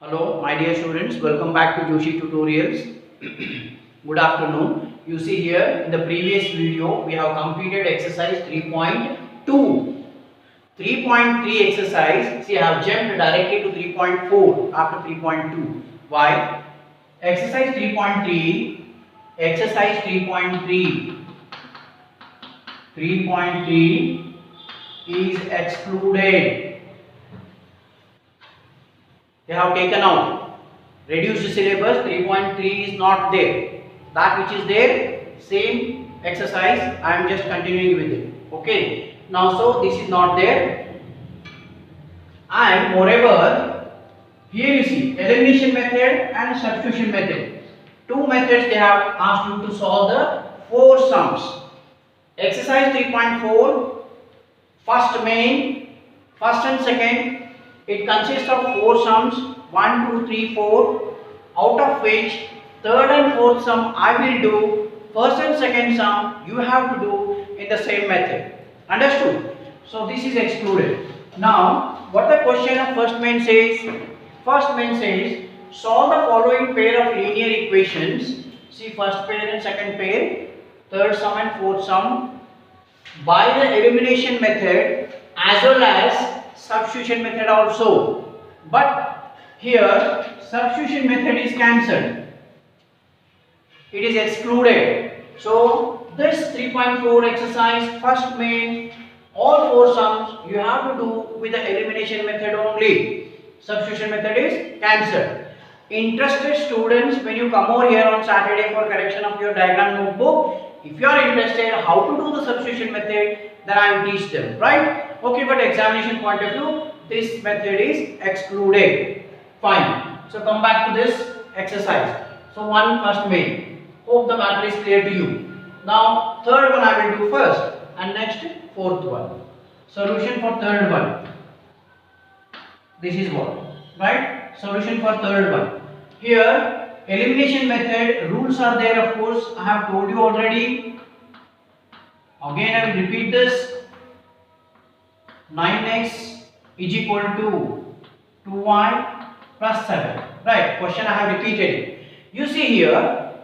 Hello, my dear students. Welcome back to Joshi Tutorials. Good afternoon. You see here in the previous video, we have completed exercise 3.2. 3.3 exercise. See, I have jumped directly to 3.4 after 3.2. Why? Exercise 3.3. Exercise 3.3. 3.3 is excluded. They have taken out. Reduced syllabus 3.3 is not there. That which is there, same exercise, I am just continuing with it. Okay. Now, so this is not there. And moreover, here you see elimination method and substitution method. Two methods they have asked you to solve the four sums. Exercise 3.4, first main, first and second. It consists of four sums 1, 2, 3, 4, out of which third and fourth sum I will do, first and second sum you have to do in the same method. Understood? So this is excluded. Now what the question of first main says? First main says solve the following pair of linear equations. See, first pair and second pair, third sum and fourth sum by the elimination method as well as substitution method also, but here substitution method is cancelled, it is excluded. So this 3.4 exercise, first main, all four sums you have to do with the elimination method only. Substitution method is cancelled. Interested students, when you come over here on Saturday for correction of your diagram notebook, if you are interested how to do the substitution method, then I will teach them, right? Okay, but examination point of view, this method is excluded. Fine. So come back to this exercise. So one first main. Hope the matter is clear to you. Now third one I will do first and next fourth one. Solution for third one. This is what, right? Solution for third one. Here elimination method rules are there, of course. I have told you already. Again I will repeat this. 9x is equal to 2y plus 7. Right, question I have repeated it. You see here,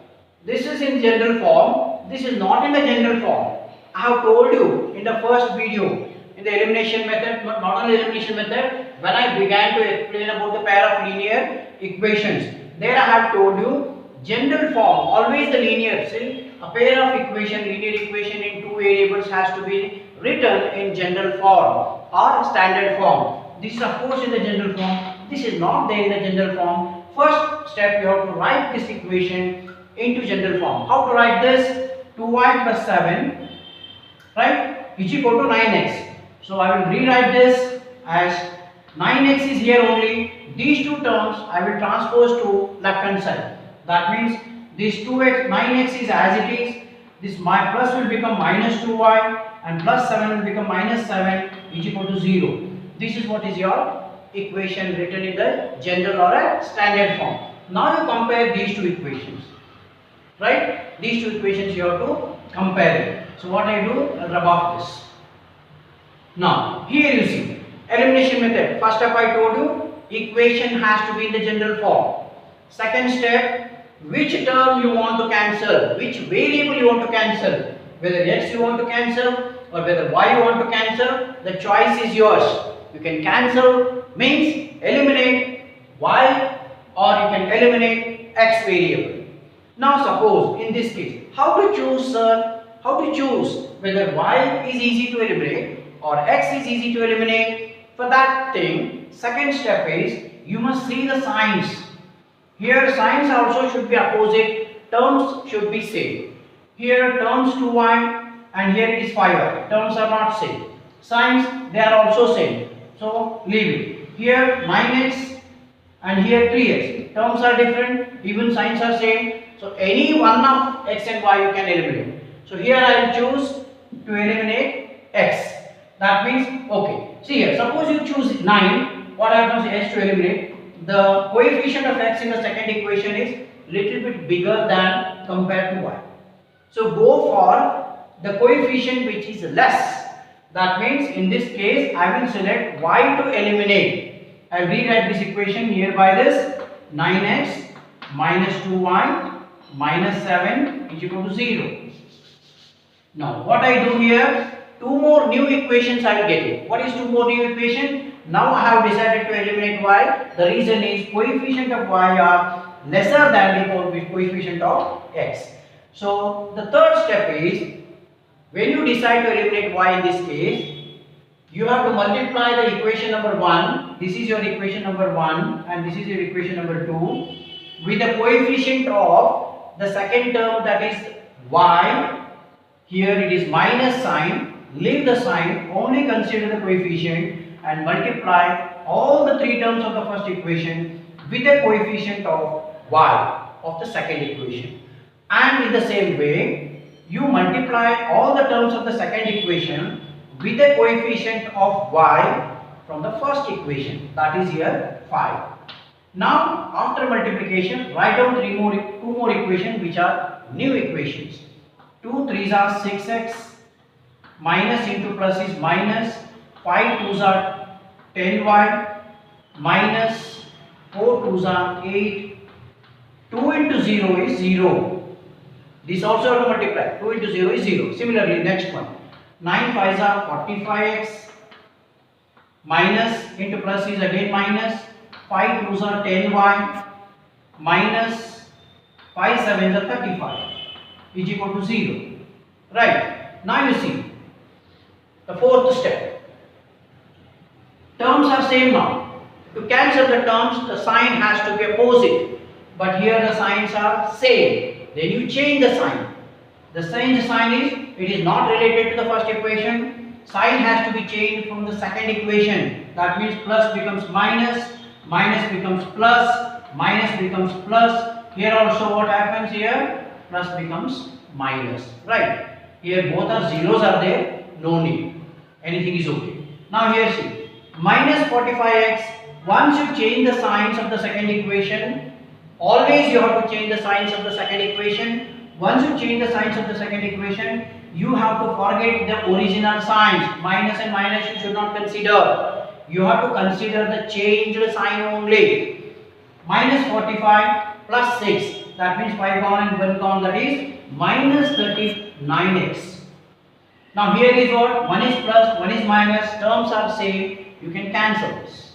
this is in general form, this is not in the general form. I have told you in the first video, in the elimination method, not only elimination method, when I began to explain about the pair of linear equations, there I have told you general form, always the linear. See, a pair of linear equation in two variables has to be written in general form or standard form. This is of course in the general form. This is not there in the general form. First step, you have to write this equation into general form. How to write this? 2y plus 7, right, is equal to 9x. So I will rewrite this as 9x is here only. These two terms I will transpose to left hand side. That means this 2x, 9x is as it is. This my plus will become minus 2y and plus 7 will become minus 7 is equal to 0. This is what is your equation written in the general or a standard form. Now you compare these two equations, right? These two equations you have to compare it. So what I do, I'll rub off this. Now here you see elimination method. First step I told you, equation has to be in the general form. Second step, which term you want to cancel, which variable you want to cancel, whether x you want to cancel or whether y you want to cancel, the choice is yours. You can cancel means eliminate y or you can eliminate x variable. Now suppose in this case, how to choose sir? How to choose whether y is easy to eliminate or x is easy to eliminate? For that thing, second step is you must see the signs. Here signs also should be opposite, terms should be same. Here terms 2y and here it is 5y. Terms are not same. Signs they are also same. So leave it. Here 9x and here 3x. Terms are different, even signs are same. So any one of x and y you can eliminate. So here I will choose to eliminate x. That means, okay. See here, suppose you choose 9. What happens is to eliminate. The coefficient of x in the second equation is little bit bigger than compared to y. So go for the coefficient which is less. That means in this case I will select y to eliminate. I rewrite this equation hereby this 9x minus 2y minus 7 is equal to 0. Now what I do here, two more new equations I am getting. What is two more new equation? Now I have decided to eliminate y. The reason is coefficient of y are lesser than the coefficient of x. So the third step is, when you decide to eliminate y in this case, you have to multiply the equation number 1, this is your equation number 1 and this is your equation number 2, with the coefficient of the second term, that is y. Here it is minus sign, leave the sign, only consider the coefficient and multiply all the three terms of the first equation with the coefficient of y of the second equation. And in the same way, you multiply all the terms of the second equation with the coefficient of y from the first equation, that is here 5. Now after multiplication, write down two more equations which are new equations. 2 3s are 6x, minus into plus is minus, 5 2s are 10y, minus 4 2s are 8, 2 into 0 is 0. This also have to multiply, 2 into 0 is 0. Similarly, next one, 9 5s are 45x, minus into plus is again minus, 5 2s are 10y, minus 5 7s are 35 is equal to 0. Right. Now you see the fourth step. Terms are same now. To cancel the terms, the sign has to be opposite. But here the signs are same. Then you change the sign. The sign is, it is not related to the first equation. Sign has to be changed from the second equation. That means plus becomes minus, minus becomes plus, minus becomes plus. Here also what happens here? Plus becomes minus. Right. Here both are zeros are there. No need. Anything is okay. Now here see. Minus 45x. Once you change the signs of the second equation, always you have to change the signs of the second equation. Once you change the signs of the second equation, you have to forget the original signs. Minus and minus you should not consider. You have to consider the changed sign only. Minus 45 plus 6. That means 5 gone and 1 gone. That is minus 39x. Now here is what? 1 is plus, 1 is minus. Terms are same. You can cancel this.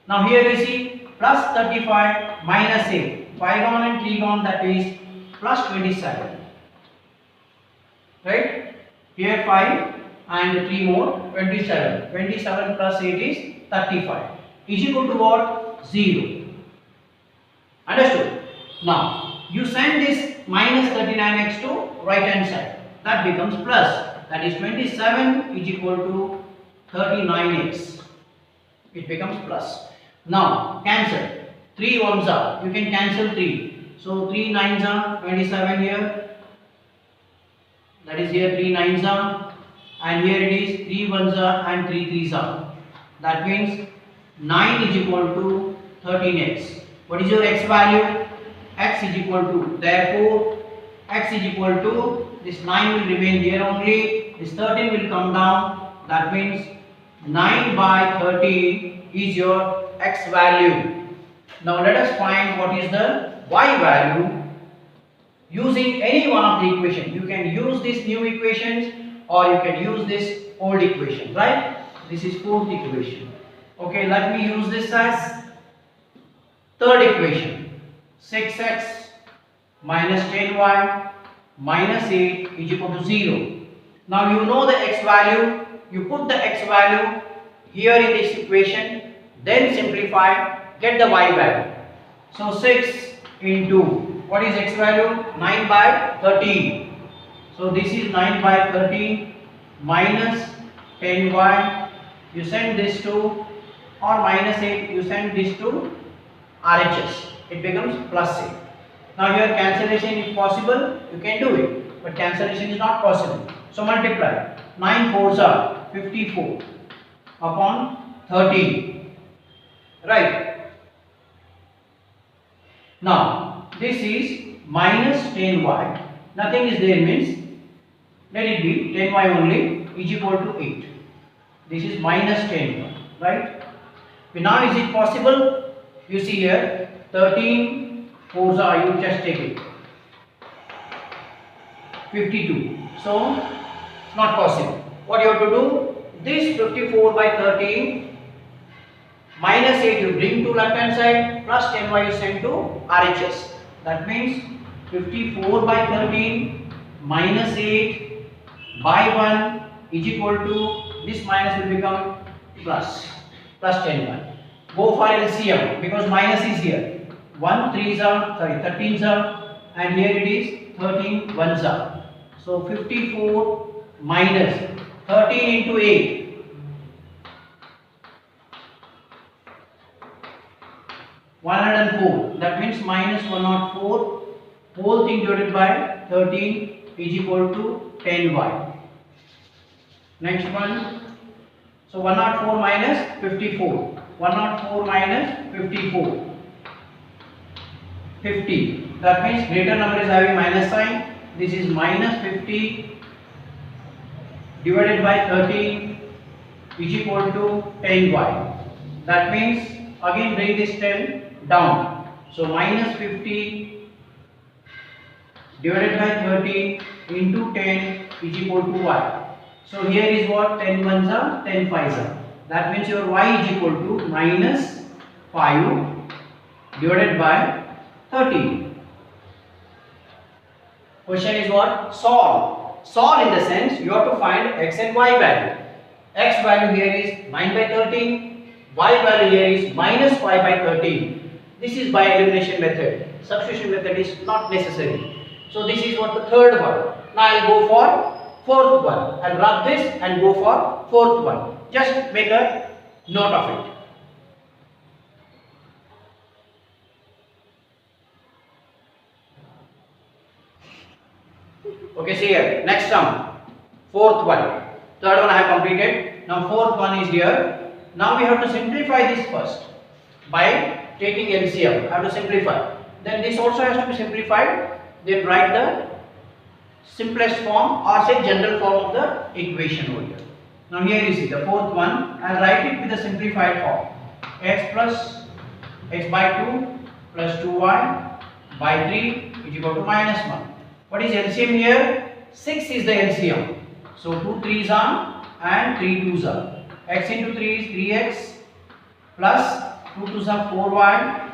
Now here you see plus 35 minus 8. 5 gone and 3 gone. That is plus 27. Right? Here 5 and 3 more, 27. 27 plus 8 is 35. Is equal to what? 0. Understood? Now you send this minus 39x to right hand side. That becomes plus. That is 27 is equal to 39x. It becomes plus. Now cancel. 3 ones are. You can cancel 3. So 3 9s are 27 here. That is here 3 9s are. And here it is 3 1s are and 3 3s are. That means 9 is equal to 13x. What is your x value? X is equal to, therefore x is equal to, this 9 will remain here only, this 13 will come down. That means 9 by 13 is your x value. Now let us find what is the y value using any one of the equations. You can use these new equations or you can use this old equation, right? This is fourth equation. Okay, let me use this as third equation. 6x minus 10y minus 8 is equal to 0. Now you know the x value. You put the x value here in this equation, then simplify, get the y value. So 6 into, what is x value? 9 by 13. So this is 9 by 13 minus 10y. You send this to, or minus 8, you send this to RHS. It becomes plus 8. Now here cancellation is possible, you can do it, but cancellation is not possible. So multiply. 9 4s are 54 upon 13. Right. Now this is minus 10y. Nothing is there means let it be 10y only is equal to 8. This is minus 10y. Right. Now is it possible? You see here 13 4s are, you just take it, 52. So it's not possible. What you have to do? This 54 by 13 minus 8 you bring to left hand side, plus 10y you send to RHS. That means 54 by 13 minus 8 by 1 is equal to, this minus will become plus 10y. Go for LCM because minus is here. 13s are, and here it is 13 1s are. So 54 minus 13 into 8. 104. That means minus 104. Whole thing divided by 13 is equal to 10y. Next one. So 104 minus 54. 104 minus 54. 50. That means greater number is having minus sign. This is minus 50 divided by 13 is equal to 10y. That means again bring this 10 down. So minus 50 divided by 13 into 10 is equal to y. So here is what? 10 1s are, 10 5s are. That means your y is equal to minus 5 divided by 13. Question is what? Solve. Solve in the sense you have to find x and y value. X value here is 9 by 13. Y value here is minus 5 by 13. This is by elimination method. Substitution method is not necessary. So this is what the third one. Now I will go for fourth one. I will rub this and go for fourth one. Just make a note of it. Okay, see here. Next sum. Fourth one. Third one I have completed. Now fourth one is here. Now we have to simplify this first by taking LCM. I have to simplify. Then this also has to be simplified. Then write the simplest form or say general form of the equation over here. Now here you see the fourth one. I will write it with the simplified form. X plus x by 2 plus 2y by 3 is equal to minus 1. What is LCM here? 6 is the LCM. So 2 3s are and 3 2s are. X into 3 is 3x plus 2 2s are 4y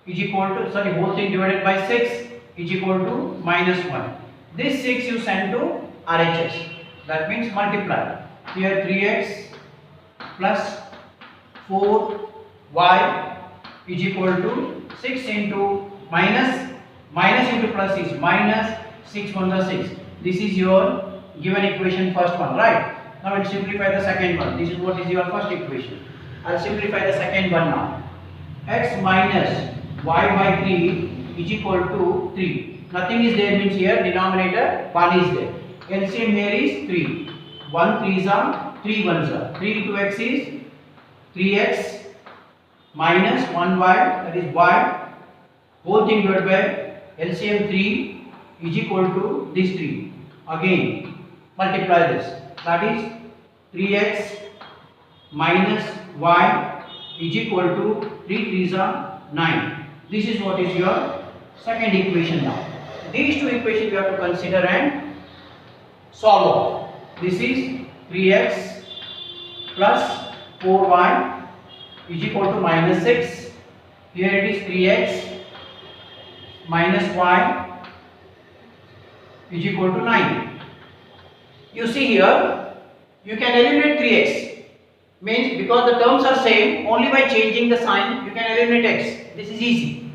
is equal to, sorry, whole thing divided by 6 is equal to minus 1. This 6 you send to RHS. That means multiply. Here 3x plus 4y is equal to 6 into minus into plus is minus 6 1s are 6. This is your given equation first one, right? Now we'll simplify the second one. This is what is your first equation. I'll simplify the second one now. X minus y by 3 is equal to 3. Nothing is there means here denominator 1 is there. LCM here is 3. 1 3s are, 3 1s are. 3 into x is 3x minus 1y, that is y, whole thing divided by LCM 3 is equal to this 3. Again multiply this. That is 3x minus y is equal to 3 3s are 9. This is what is your second equation now. These two equations you have to consider and solve off. This is 3x plus 4y is equal to minus 6. Here it is 3x minus y is equal to 9. You see here, you can eliminate 3x. Means because the terms are same, only by changing the sign you can eliminate x. This is easy.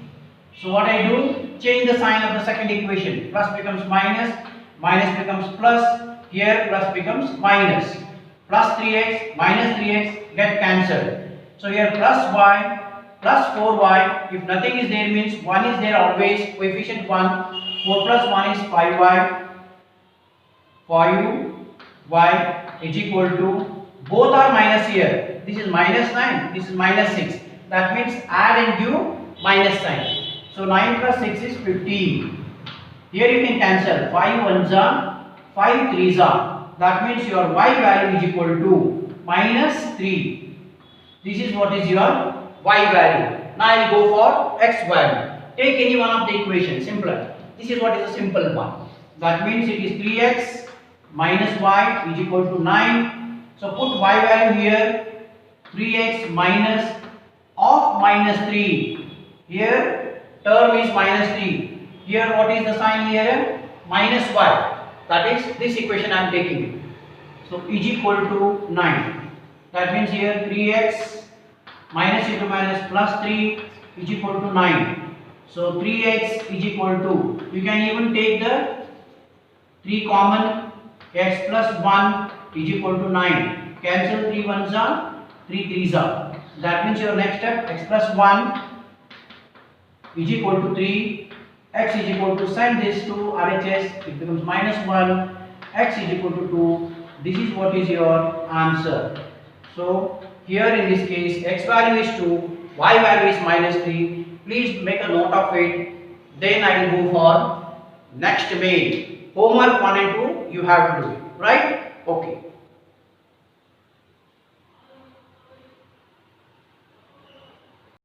So what I do, change the sign of the second equation. Plus becomes minus, minus becomes plus, here plus becomes minus. Plus 3x, minus 3x get cancelled. So here plus y, plus 4y, if nothing is there means 1 is there always, coefficient 1, 4 plus 1 is 5y, 5y is equal to, both are minus here, this is minus 9, this is minus 6, that means add and give minus sign. So 9 plus 6 is 15. Here you can cancel 5 1s are, 5 3s are. That means your y value is equal to minus 3. This is what is your y value. Now I will go for x value. Take any one of the equations, simpler. This is what is a simple one. That means it is 3x minus y is equal to 9. So put y value here, 3x minus of minus 3. Here term is minus 3. Here what is the sign here? Minus y. That is this equation I am taking. So is equal to 9. That means here 3x minus into minus plus 3 is equal to 9. So 3x is equal to, you can even take the 3 common, x plus 1 is equal to 9. Cancel 3 ones are, 3 3s are. That means your next step, x plus 1 is equal to 3. X is equal to, send this to RHS, it becomes minus 1. X is equal to 2. This is what is your answer. So here in this case, x value is 2, y value is minus 3. Please make a note of it. Then I will go for next main. Homework 1 and 2 you have to do it, right? Okay.